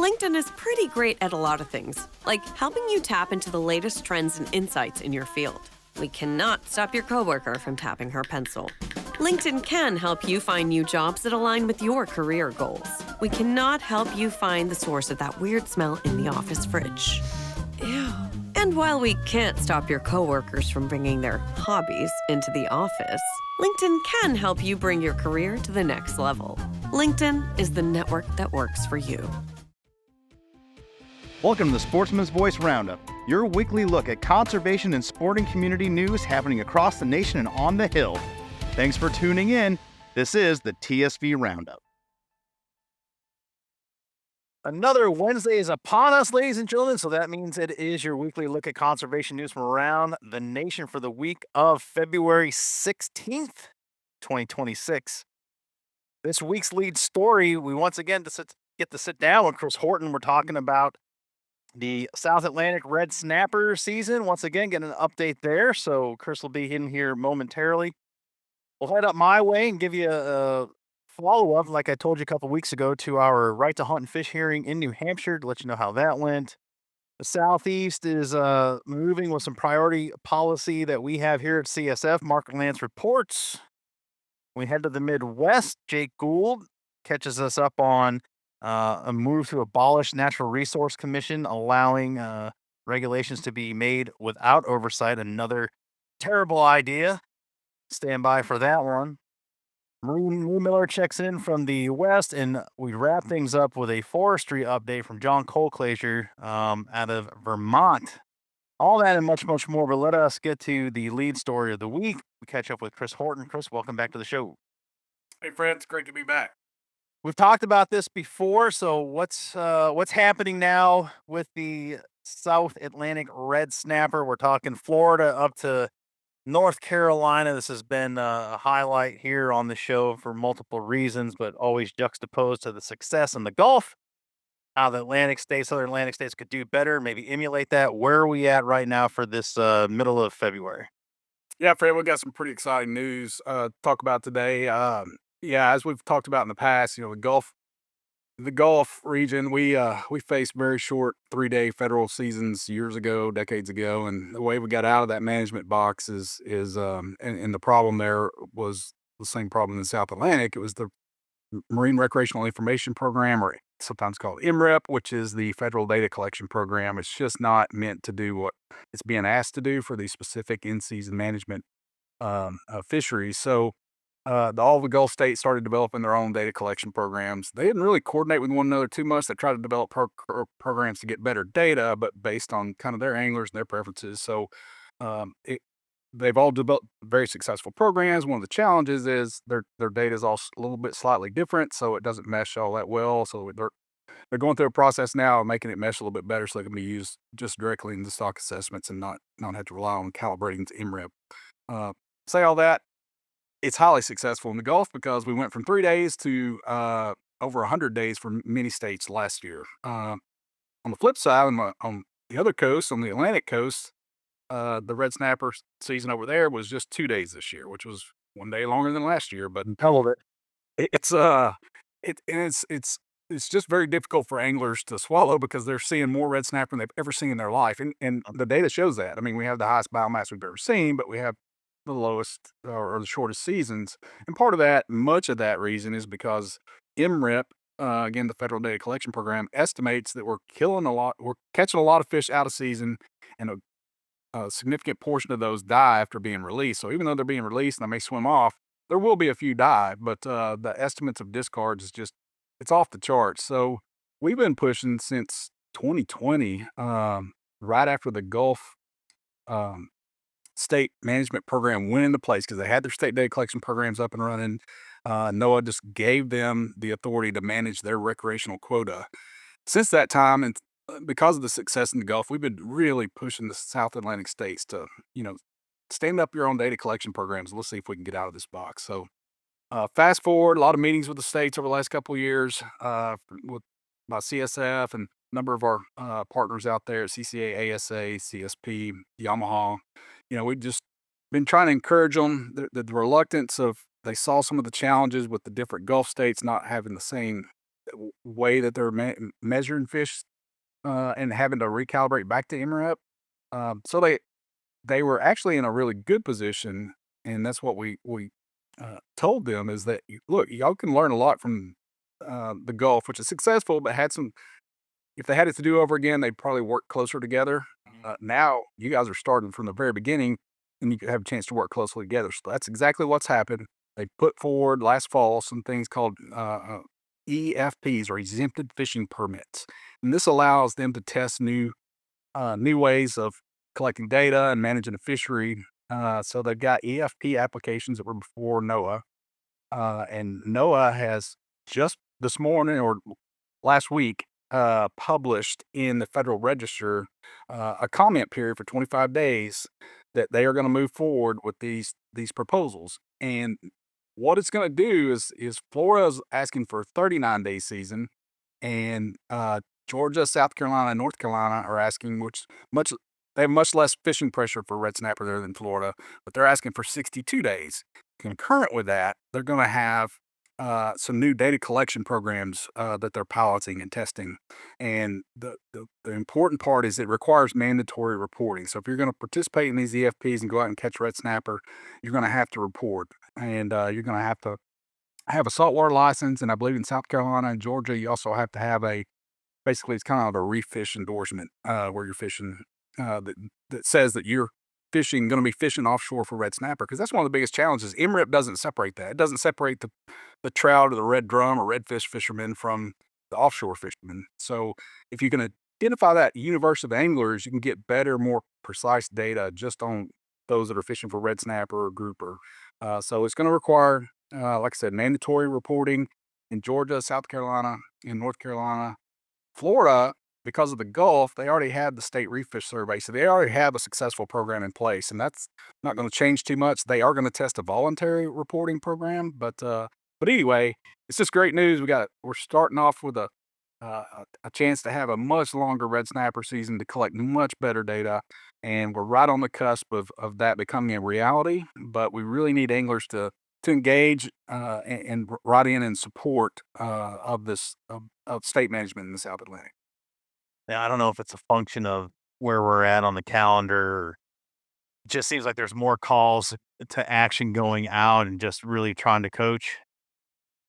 LinkedIn is pretty great at a lot of things, like helping you tap into the latest trends and insights in your field. We cannot stop your coworker from tapping her pencil. LinkedIn can help you find new jobs that align with your career goals. We cannot help you find the source of that weird smell in the office fridge. Ew. And while we can't stop your coworkers from bringing their hobbies into the office, LinkedIn can help you bring your career to the next level. LinkedIn is the network that works for you. Welcome to the Sportsman's Voice Roundup, your weekly look at conservation and sporting community news happening across the nation and on the Hill. Thanks for tuning in. This is the TSV Roundup. Another Wednesday is upon us, ladies and gentlemen, so that means it is your weekly look at conservation news from around the nation for the week of February 16th, 2026. This week's lead story, we once again get to sit down with Chris Horton. We're talking about the South Atlantic red snapper season. Once again, getting an update there. So Chris will be in here momentarily. We'll head up my way and give you a follow-up, like I told you a couple weeks ago, to our right to hunt and fish hearing in New Hampshire to let you know how that went. The Southeast is moving with some priority policy that we have here at CSF. Mark Lance reports. We head to the Midwest. Jake Gould catches us up on a move to abolish Natural Resource Commission, allowing regulations to be made without oversight. Another terrible idea. Stand by for that one. Marie Miller checks in from the West, and we wrap things up with a forestry update from John Colclaser out of Vermont. All that and much, much more, but let us get to the lead story of the week. We catch up with Chris Horton. Chris, welcome back to the show. Hey, friends, great to be back. We've talked about this before, so what's happening now with the South Atlantic red snapper? We're talking Florida up to North Carolina. This has been a highlight here on the show for multiple reasons, but always juxtaposed to the success in the Gulf. How the Southern Atlantic states could do better, maybe emulate that. Where are we at right now for this middle of February? Yeah, Fred, we got some pretty exciting news to talk about today. Yeah, as we've talked about in the past, the Gulf region, we faced very short 3-day federal seasons years ago, decades ago, and the way we got out of that management box and the problem there was the same problem in the South Atlantic. It was the Marine Recreational Information Program, or sometimes called MREP, which is the federal data collection program. It's just not meant to do what it's being asked to do for the specific in-season management of fisheries. So all the Gulf states started developing their own data collection programs. They didn't really coordinate with one another too much. They tried to develop programs to get better data, but based on kind of their anglers and their preferences. So um, it, they've all developed very successful programs. One of the challenges is their data is all a little bit slightly different, so it doesn't mesh all that well. So they're going through a process now of making it mesh a little bit better, so it can be used just directly in the stock assessments and not have to rely on calibrating to MREP. Say all that, it's highly successful in the Gulf because we went from 3 days to over 100 days for many states last year. On the flip side, on the other coast, on the Atlantic coast, the red snapper season over there was just 2 days this year, which was 1 day longer than last year. But Doubled it. it's it's just very difficult for anglers to swallow because they're seeing more red snapper than they've ever seen in their life, and the data shows that. I mean, we have the highest biomass we've ever seen, but we have the lowest or the shortest seasons, and much of that reason is because MREP, again, the Federal Data Collection Program, estimates that we're catching a lot of fish out of season, and a significant portion of those die after being released. So even though they're being released and they may swim off, there will be a few die, but the estimates of discards it's off the charts. So we've been pushing since 2020, right after the Gulf um, state management program went into place because they had their state data collection programs up and running. NOAA just gave them the authority to manage their recreational quota. Since that time, and because of the success in the Gulf, we've been really pushing the South Atlantic states to, stand up your own data collection programs. Let's see if we can get out of this box. So fast forward, a lot of meetings with the states over the last couple of years by CSF and a number of our partners out there, CCA, ASA, CSP, Yamaha. We've just been trying to encourage them. The reluctance of, they saw some of the challenges with the different Gulf states not having the same way that they're measuring fish and having to recalibrate back to MREP. So they were actually in a really good position, and that's what we told them is that look, y'all can learn a lot from the Gulf, which is successful, but had some. If they had it to do over again, they'd probably work closer together. Now you guys are starting from the very beginning, and you could have a chance to work closely together. So that's exactly what's happened. They put forward last fall some things called EFPs or exempted fishing permits, and this allows them to test new ways of collecting data and managing a fishery. So they've got EFP applications that were before NOAA, and NOAA has just this morning or last week published in the Federal Register a comment period for 25 days that they are going to move forward with these proposals. And what it's going to do is Florida's asking for a 39-day season, and Georgia, South Carolina, and North Carolina are asking, which much they have much less fishing pressure for red snapper there than Florida, but they're asking for 62 days. Concurrent with that, they're going to have some new data collection programs that they're piloting and testing. And the important part is it requires mandatory reporting. So if you're going to participate in these EFPs and go out and catch red snapper, you're going to have to report, and you're going to have a saltwater license. And I believe in South Carolina and Georgia, you also have to have basically it's kind of a reef fish endorsement where you're fishing that says that you're fishing going to be fishing offshore for red snapper, because that's one of the biggest challenges. MRIP doesn't separate that. It doesn't separate the trout or the red drum or redfish fishermen from the offshore fishermen. So if you can identify that universe of anglers, you can get better, more precise data just on those that are fishing for red snapper or grouper. So it's going to require, like I said, mandatory reporting in Georgia, South Carolina, and North Carolina. Florida, because of the Gulf, they already had the state reef fish survey, so they already have a successful program in place, and that's not going to change too much. They are going to test a voluntary reporting program, but anyway, it's just great news. We're starting off with a chance to have a much longer red snapper season to collect much better data, and we're right on the cusp of that becoming a reality. But we really need anglers to engage and write in support of state management in the South Atlantic. Now, I don't know if it's a function of where we're at on the calendar. It just seems like there's more calls to action going out and just really trying to coach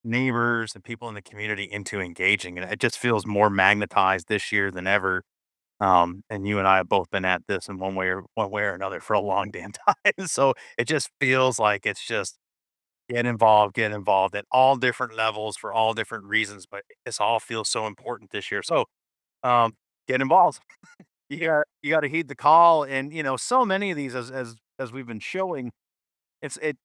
neighbors and people in the community into engaging. And it just feels more magnetized this year than ever. And you and I have both been at this in one way or another for a long damn time. So it just feels like it's just get involved at all different levels for all different reasons. But this all feels so important this year. So um, get involved. You got to heed the call, and so many of these, as we've been showing, it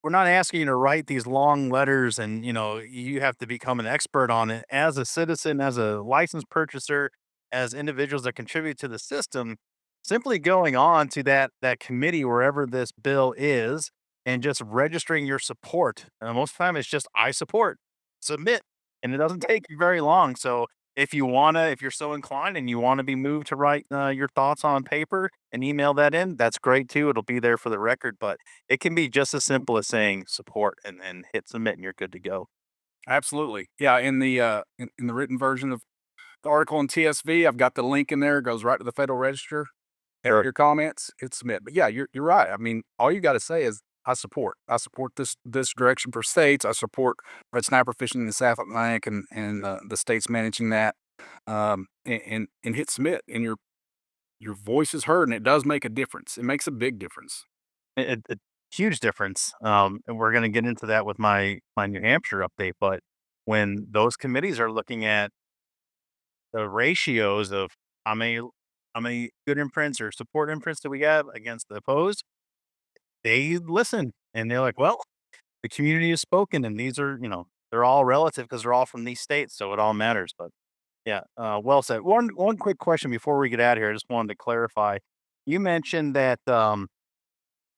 we're not asking you to write these long letters, and you have to become an expert on it as a citizen, as a licensed purchaser, as individuals that contribute to the system. Simply going on to that committee wherever this bill is and just registering your support. Most of the time, it's just I support, submit, and it doesn't take you very long. So if you're so inclined and you want to be moved to write your thoughts on paper and email that in, that's great too. It'll be there for the record, but it can be just as simple as saying support and hit submit and you're good to go. Absolutely, yeah. In the written version of the article in TSV, I've got the link in there. It goes right to the Federal Register. Sure. Your comments, hit submit. But yeah, you're right. I mean, all you got to say is I support. I support this direction for states. I support red snapper fishing in the South Atlantic and the states managing that. And hit submit, and your voice is heard, and it does make a difference. It makes a big difference. Huge difference. And we're going to get into that with my New Hampshire update. But when those committees are looking at the ratios of how many how many good imprints or support imprints do we have against the opposed, they listen and they're like, well, the community has spoken, and these are they're all relative because they're all from these states, so it all matters. But yeah, well said. One quick question before we get out of here. I just wanted to clarify. You mentioned that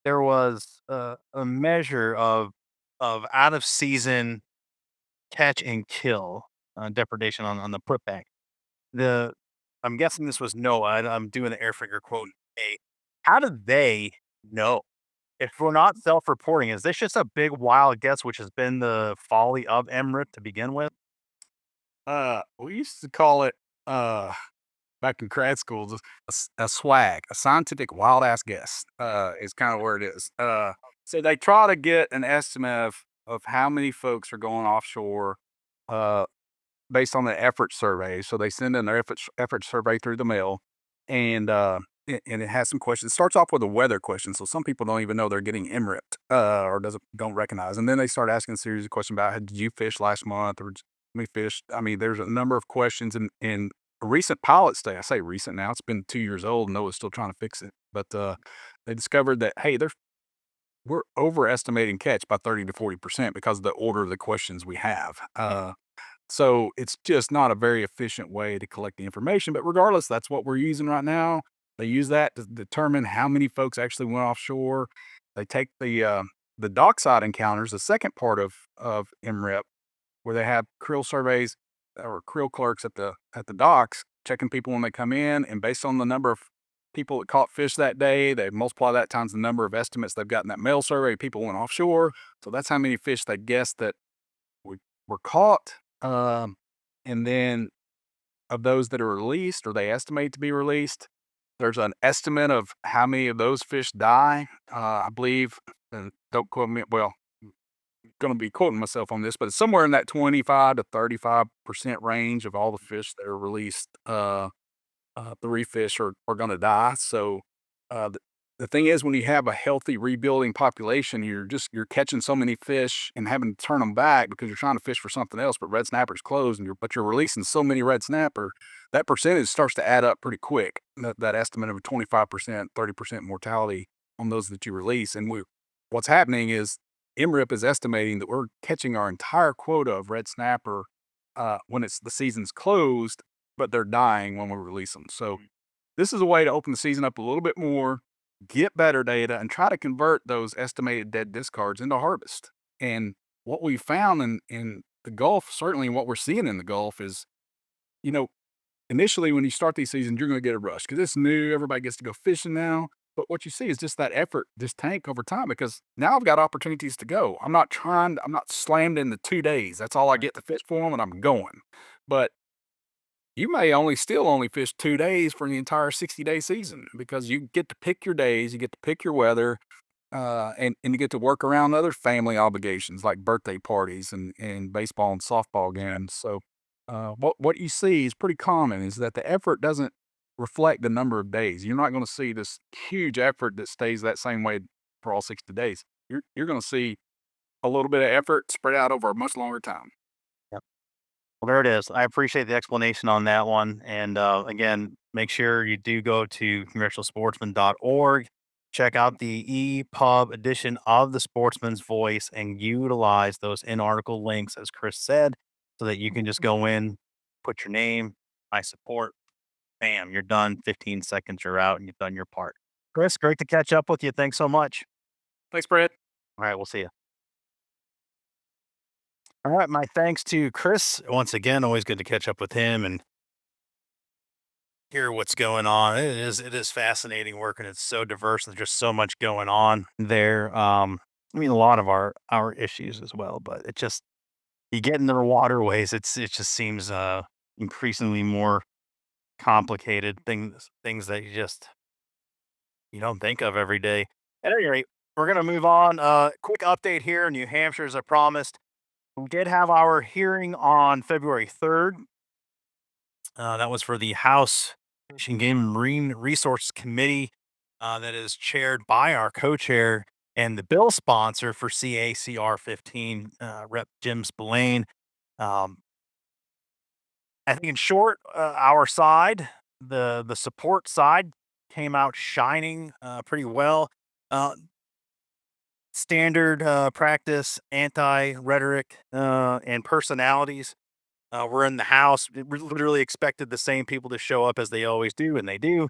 there was a measure of out of season catch and kill depredation on the putback. The I'm guessing this was NOAA. I'm doing the air finger quote. A. How do they know if we're not self-reporting? Is this just a big wild guess, which has been the folly of MRIP to begin with? We used to call it, back in grad school, just a swag, a scientific wild ass guess, is kind of where it is. So they try to get an estimate of how many folks are going offshore, uh, based on the effort survey. So they send in their effort survey through the mail, and and it has some questions. It starts off with a weather question, so some people don't even know they're getting MRIPed, or don't recognize. And then they start asking a series of questions about, "Hey, did you fish last month, or how many fish?" I mean, there's a number of questions, and a recent pilot study. I say recent now; it's been 2 years old, and NOAA's still trying to fix it. But they discovered that, hey, we're overestimating catch by 30 to 40% because of the order of the questions we have. So it's just not a very efficient way to collect the information. But regardless, that's what we're using right now. They use that to determine how many folks actually went offshore. They take the dockside encounters, the second part of MRIP, where they have creel surveys or creel clerks at the docks checking people when they come in, and based on the number of people that caught fish that day, they multiply that times the number of estimates they've got in that mail survey. People went offshore, so that's how many fish they guessed that we were caught. And then of those that are released or they estimate to be released, there's an estimate of how many of those fish die. I believe, and don't quote me. Well, going to be quoting myself on this, but it's somewhere in that 25 to 35% range of all the fish that are released. The reef fish are going to die. So the thing is, when you have a healthy rebuilding population, you're catching so many fish and having to turn them back because you're trying to fish for something else. But red snapper's closed, but you're releasing so many red snapper, that percentage starts to add up pretty quick. That estimate of a 25%, 30% mortality on those that you release, and what's happening is MRIP is estimating that we're catching our entire quota of red snapper when the season's closed, but they're dying when we release them. So this is a way to open the season up a little bit more, get better data, and try to convert those estimated dead discards into harvest. And what we found in the Gulf, certainly what we're seeing in the Gulf, is, you know, initially when you start these seasons, you're going to get a rush because it's new. Everybody gets to go fishing now. But what you see is just that effort, just tank over time because now I've got opportunities to go. I'm not slammed into 2 days. That's all I get to fish for them, and I'm going. But you may still only fish 2 days for the entire 60-day season because you get to pick your days, you get to pick your weather, and you get to work around other family obligations like birthday parties and baseball and softball games. So, what you see is pretty common is that the effort doesn't reflect the number of days. You're not going to see this huge effort that stays that same way for all 60 days. You're going to see a little bit of effort spread out over a much longer time. Well, there it is. I appreciate the explanation on that one. And again, make sure you do go to congressionalsportsman.org, check out the EPUB edition of the Sportsman's Voice, and utilize those in article links, as Chris said, so that you can just go in, put your name, I support, bam, you're done. 15 seconds, you're out, and you've done your part. Chris, great to catch up with you. Thanks so much. Thanks, Brett. All right, we'll see you. All right, my thanks to Chris. Once again, always good to catch up with him and hear what's going on. It is fascinating work and it's so diverse. There's just so much going on there. I mean a lot of our issues as well, but it just you get into the waterways, it just seems increasingly more complicated things that you don't think of every day. At any rate, we're gonna move on. Quick update here in New Hampshire, as I promised. We did have our hearing on February 3rd. That was for the House Fish and Game and Marine Resource Committee that is chaired by our co-chair and the bill sponsor for CACR 15, Rep. Jim Spillane. Um, I think in short, our side, the support side, came out shining pretty well. Uh, Standard practice, anti rhetoric, and personalities were in the house. We literally expected the same people to show up as they always do, and they do.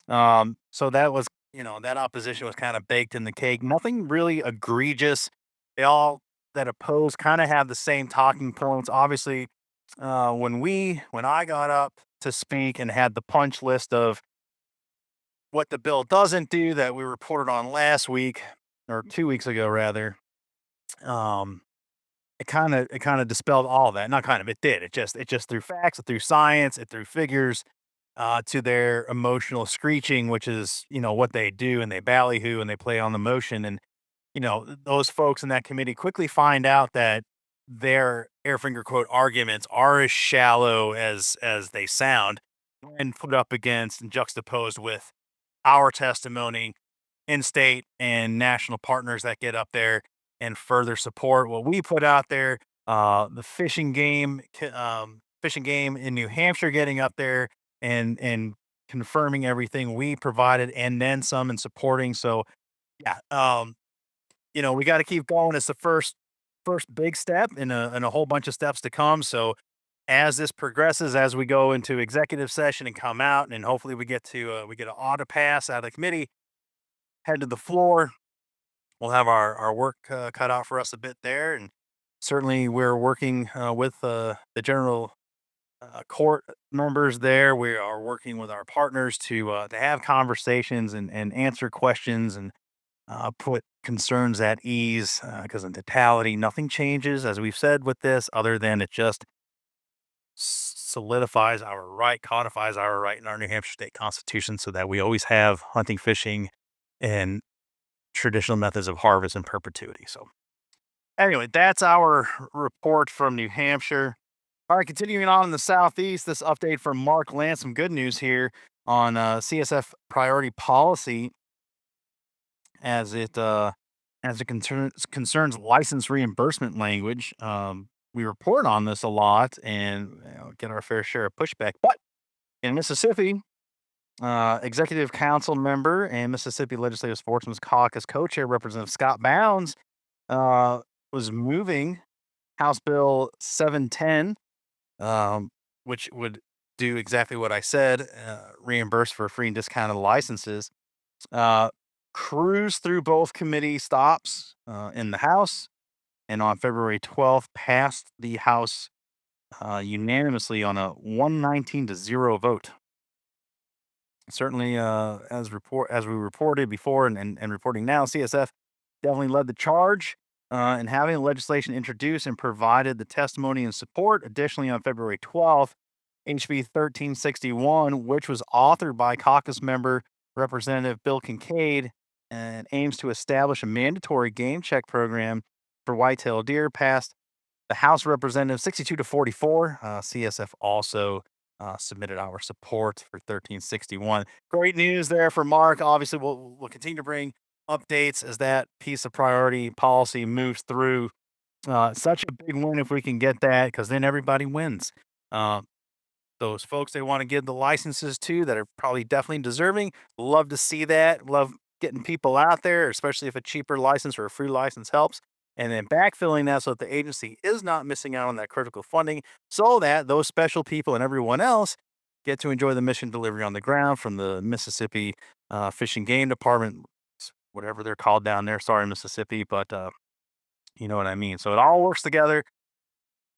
So that was, that opposition was kind of baked in the cake. Nothing really egregious. They all that oppose kind of have the same talking points. Obviously, when I got up to speak and had the punch list of what the bill doesn't do that we reported on last week or 2 weeks ago, rather. Um, it kind of dispelled all that. Not kind of, it did. It just threw facts, it threw science, it threw figures to their emotional screeching, which is what they do, and they ballyhoo and they play on the motion. And those folks in that committee quickly find out that their air finger quote arguments are as shallow as they sound when put up against and juxtaposed with our testimony in state and national partners that get up there and further support what we put out there. The fishing game in New Hampshire getting up there and confirming everything we provided and then some and supporting. So yeah, we got to keep going. It's the first big step in a whole bunch of steps to come. So as this progresses, as we go into executive session and come out, and hopefully we get an audit pass out of the committee, head to the floor. We'll have our work cut out for us a bit there, and certainly we're working with the general court members there. We are working with our partners to have conversations and answer questions and put concerns at ease because in totality, nothing changes, as we've said with this, other than it just solidifies our right, codifies our right in our New Hampshire state constitution so that we always have hunting, fishing, and traditional methods of harvest in perpetuity. So, anyway, that's our report from New Hampshire. All right, continuing on in the southeast, this update from Mark Lance. Some good news here on CSF priority policy as it concerns license reimbursement language. We report on this a lot and get our fair share of pushback. But in Mississippi, Executive Council member and Mississippi Legislative Sportsmen's Caucus co-chair Representative Scott Bounds uh, was moving House Bill 710, which would do exactly what I said, reimburse for free and discounted licenses. Uh, Cruised through both committee stops in the House, and on February 12th passed the House unanimously on a 119 to 0 vote. Certainly, as we reported before and reporting now, CSF definitely led the charge in having the legislation introduced and provided the testimony and support. Additionally, on February 12th, HB 1361, which was authored by caucus member Representative Bill Kincaid and aims to establish a mandatory game check program for whitetail deer, passed the House of Representatives 62 to 44. CSF also submitted our support for 1361. Great news there for Mark. Obviously, we'll continue to bring updates as that piece of priority policy moves through. Such a big win if we can get that, because then everybody wins. Uh, those folks they want to give the licenses to that are probably definitely deserving. Love to see that. Love getting people out there, especially if a cheaper license or a free license helps. And then backfilling that so that the agency is not missing out on that critical funding so that those special people and everyone else get to enjoy the mission delivery on the ground from the Mississippi Fish and Game Department, whatever they're called down there. Sorry, Mississippi, but you know what I mean. So it all works together.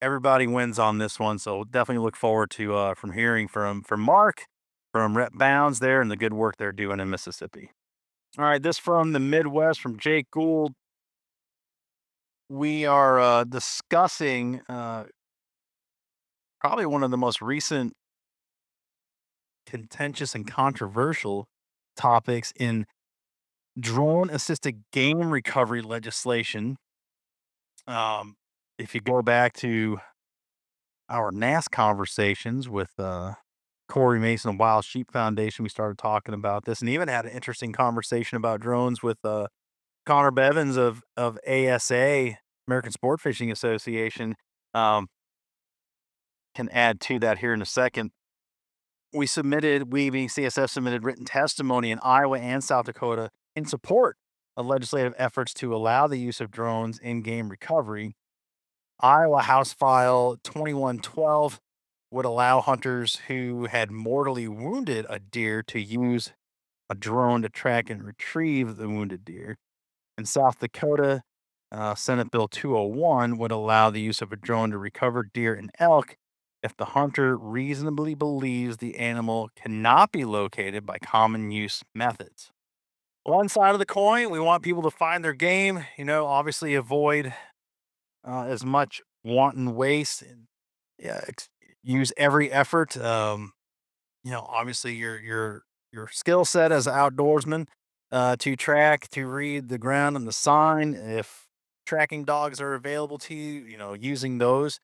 Everybody wins on this one, so definitely look forward to from hearing from Mark, from Rep Bounds there, and the good work they're doing in Mississippi. All right, this from the Midwest from Jake Gould. We are discussing probably one of the most recent contentious and controversial topics in drone assisted game recovery legislation. If you go back to our NAS conversations with Corey Mason of Wild Sheep Foundation, we started talking about this, and even had an interesting conversation about drones with Connor Bevins of ASA, American Sport Fishing Association. Um, can add to that here in a second. We being CSF submitted written testimony in Iowa and South Dakota in support of legislative efforts to allow the use of drones in game recovery. Iowa House File 2112 would allow hunters who had mortally wounded a deer to use a drone to track and retrieve the wounded deer. In South Dakota, Senate Bill 201 would allow the use of a drone to recover deer and elk if the hunter reasonably believes the animal cannot be located by common use methods. One side of the coin, we want people to find their game, obviously avoid as much wanton waste and yeah, use every effort. Obviously your skill set as an outdoorsman to track, to read the ground and the sign. If tracking dogs are available to you, using those.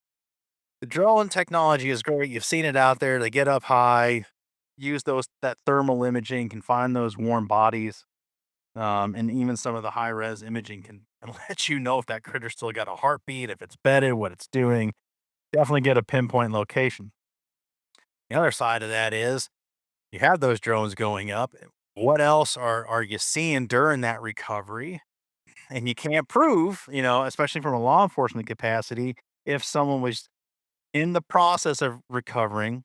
The drone technology is great. You've seen it out there. They get up high, use those that thermal imaging, can find those warm bodies. And even some of the high res imaging can let you know if that critter still got a heartbeat, if it's bedded, what it's doing. Definitely get a pinpoint location. The other side of that is you have those drones going up. What else are you seeing during that recovery? And you can't prove, especially from a law enforcement capacity, if someone was in the process of recovering,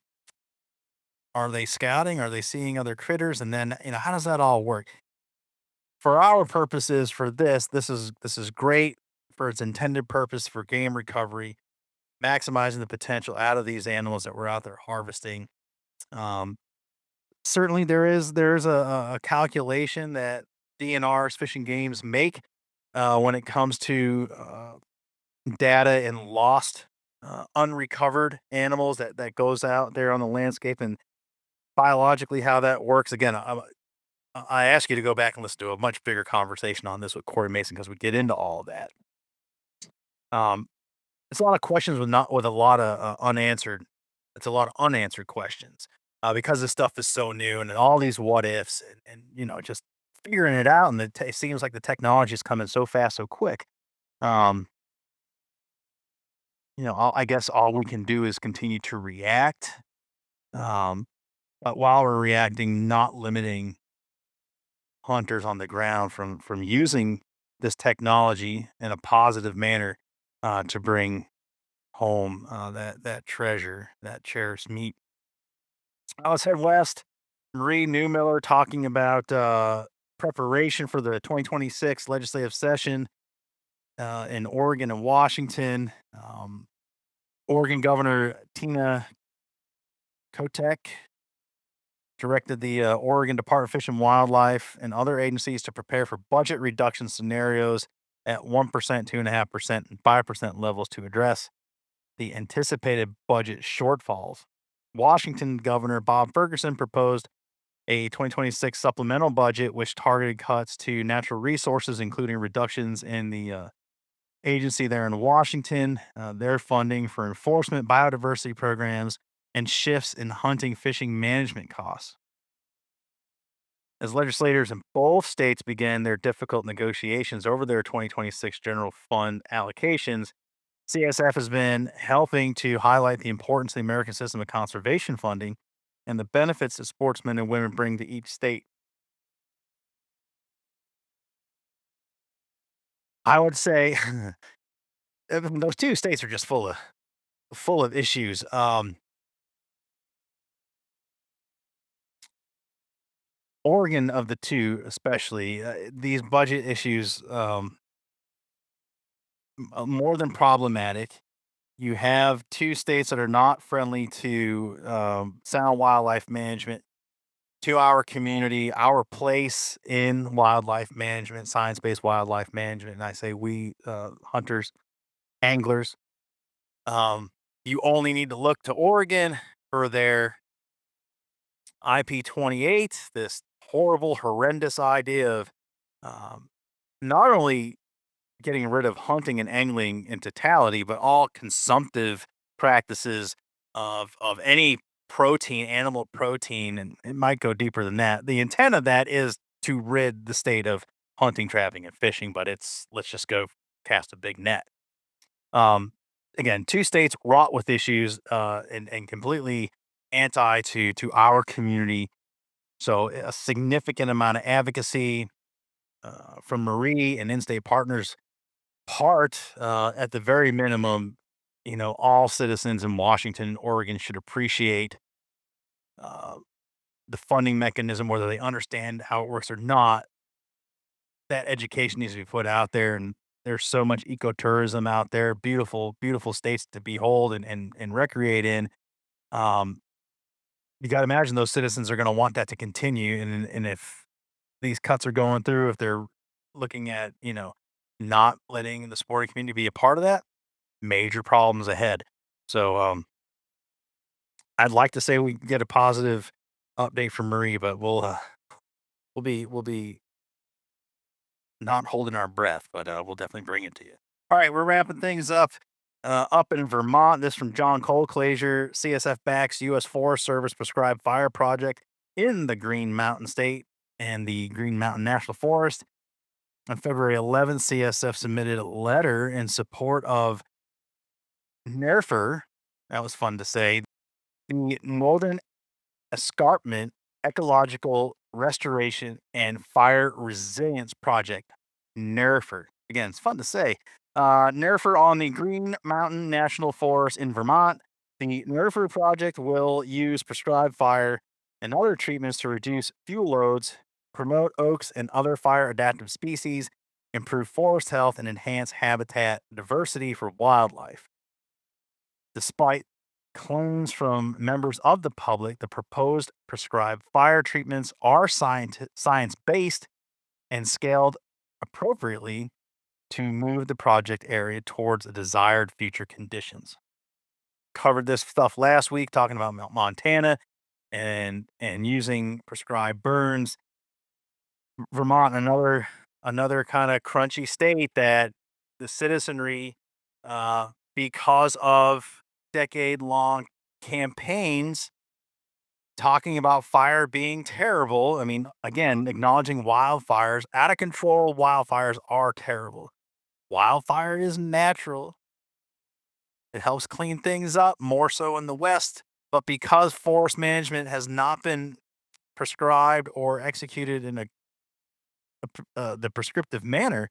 are they scouting? Are they seeing other critters? And then, how does that all work? For our purposes, for this is great for its intended purpose for game recovery, maximizing the potential out of these animals that we're out there harvesting. Um, Certainly, there's a calculation that DNRs, fishing games make when it comes to data and lost, unrecovered animals that goes out there on the landscape and biologically how that works. Again, I ask you to go back and listen to a much bigger conversation on this with Corey Mason because we get into all of that. Um, it's a lot of questions with a lot of unanswered. It's a lot of unanswered questions because this stuff is so new and all these what ifs and just figuring it out. And it seems like the technology is coming so fast, so quick. Um, I guess all we can do is continue to react. Um, but while we're reacting, not limiting hunters on the ground from using this technology in a positive manner to bring home that treasure, that cherished meat. Let's head west. Marie Newmiller talking about preparation for the 2026 legislative session in Oregon and Washington. Oregon Governor Tina Kotek directed the Oregon Department of Fish and Wildlife and other agencies to prepare for budget reduction scenarios at 1%, 2.5%, and 5% levels to address the anticipated budget shortfalls. Washington Governor Bob Ferguson proposed a 2026 supplemental budget, which targeted cuts to natural resources, including reductions in the agency there in Washington, their funding for enforcement, biodiversity programs, and shifts in hunting fishing management costs. As legislators in both states began their difficult negotiations over their 2026 general fund allocations, CSF has been helping to highlight the importance of the American system of conservation funding and the benefits that sportsmen and women bring to each state. I would say those two states are just full of issues. Oregon of the two, especially these budget issues, more than problematic. You have two states that are not friendly to sound wildlife management, to our community, our place in wildlife management, science-based wildlife management. And I say we hunters, anglers. You only need to look to Oregon for their IP 28, this horrible, horrendous idea of um, not only getting rid of hunting and angling in totality, but all consumptive practices of any protein, animal protein, and it might go deeper than that. The intent of that is to rid the state of hunting, trapping, and fishing, but it's let's just go cast a big net. Um, Again, two states wrought with issues and completely anti to our community. So a significant amount of advocacy from Marie and in-state partners part, at the very minimum, all citizens in Washington and Oregon should appreciate uh, the funding mechanism, whether they understand how it works or not. That education needs to be put out there, and there's so much ecotourism out there, beautiful, beautiful states to behold and recreate in. Um, you got to imagine those citizens are going to want that to continue, and if these cuts are going through, if they're looking at not letting the sporting community be a part of that, major problems ahead. So I'd like to say we can get a positive update from Marie, but we'll be not holding our breath, but we'll definitely bring it to you. All right, we're wrapping things up. Up in Vermont, this from John Colclazier. CSF backs U.S. Forest Service prescribed fire project in the Green Mountain State and the Green Mountain National Forest. On February 11th, CSF submitted a letter in support of NERFR. That was fun to say. The Northern Escarpment Ecological Restoration and Fire Resilience Project, NERFR. Again, it's fun to say. NERFR on the Green Mountain National Forest in Vermont. The NERFR project will use prescribed fire and other treatments to reduce fuel loads, promote oaks and other fire adaptive species, improve forest health, and enhance habitat diversity for wildlife. Despite claims from members of the public, the proposed prescribed fire treatments are science-based and scaled appropriately to move the project area towards the desired future conditions. Covered this stuff last week, talking about Montana and using prescribed burns. Vermont, another kind of crunchy state that the citizenry, because of decade-long campaigns talking about fire being terrible. I mean, again, acknowledging wildfires, out of control wildfires are terrible. Wildfire is natural. It helps clean things up, more so in the West. But because forest management has not been prescribed or executed in the prescriptive manner,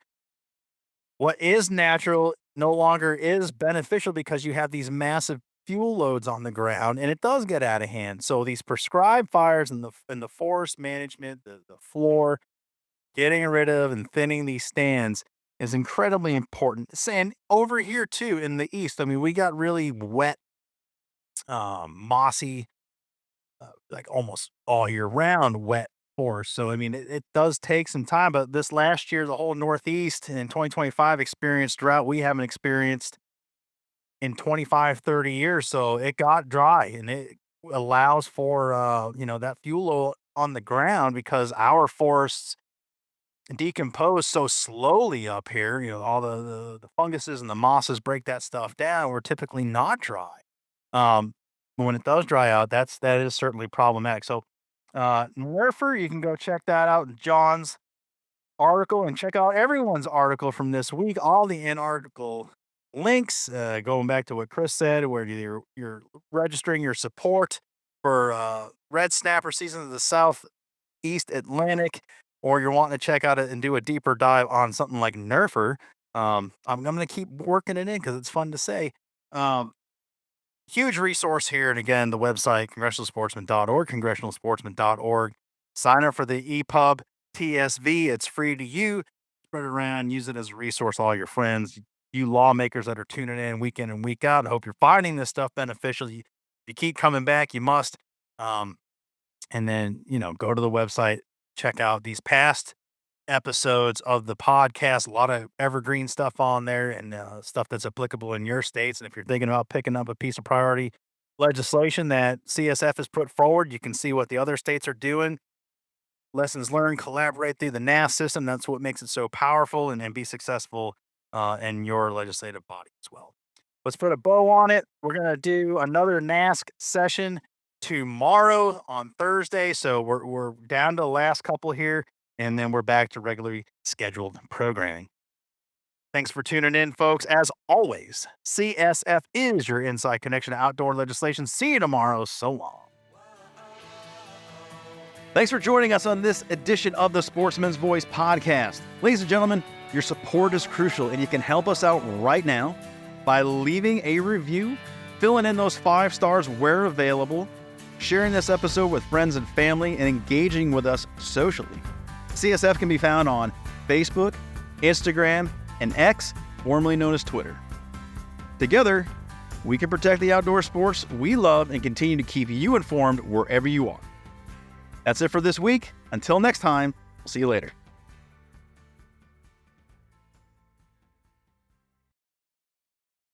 what is natural no longer is beneficial because you have these massive fuel loads on the ground, and it does get out of hand. So these prescribed fires in the forest management, the floor, getting rid of and thinning these stands is incredibly important. And over here too in the east, I mean, we got really wet, mossy, like almost all year round wet forest. So I mean, it does take some time. But this last year, the whole Northeast in 2025 experienced drought we haven't experienced in 25, 30 years. So it got dry, and it allows for that fuel oil on the ground because our forests decompose so slowly up here. All the funguses and the mosses break that stuff down. We're typically not dry. But when it does dry out, that is certainly problematic. So NERFR, you can go check that out in John's article and check out everyone's article from this week. All the in-article links, going back to what Chris said, where you're registering your support for red snapper season of the Southeast Atlantic, or you're wanting to check out it and do a deeper dive on something like NERFR. I'm going to keep working it in because it's fun to say. Huge resource here. And again, the website, congressionalsportsman.org, congressionalsportsman.org. Sign up for the EPUB TSV. It's free to you. Spread it around, use it as a resource. All your friends, you lawmakers that are tuning in week and week out. I hope you're finding this stuff beneficial. You keep coming back, you must. And then, go to the website, check out these past episodes of the podcast. A lot of evergreen stuff on there and stuff that's applicable in your states. And if you're thinking about picking up a piece of priority legislation that CSF has put forward, you can see what the other states are doing. Lessons learned, collaborate through the NAS system. That's what makes it so powerful, and be successful in your legislative body as well. Let's put a bow on it. We're going to do another NASC session tomorrow on Thursday. So we're down to the last couple here, and then we're back to regularly scheduled programming. Thanks for tuning in, folks. As always, CSF is your inside connection to outdoor legislation. See you tomorrow. So long. Thanks for joining us on this edition of the Sportsman's Voice podcast. Ladies and gentlemen, your support is crucial, and you can help us out right now by leaving a review, filling in those 5 stars where available, sharing this episode with friends and family, and engaging with us socially. CSF can be found on Facebook, Instagram, and X, formerly known as Twitter. Together, we can protect the outdoor sports we love and continue to keep you informed wherever you are. That's it for this week. Until next time, we'll see you later.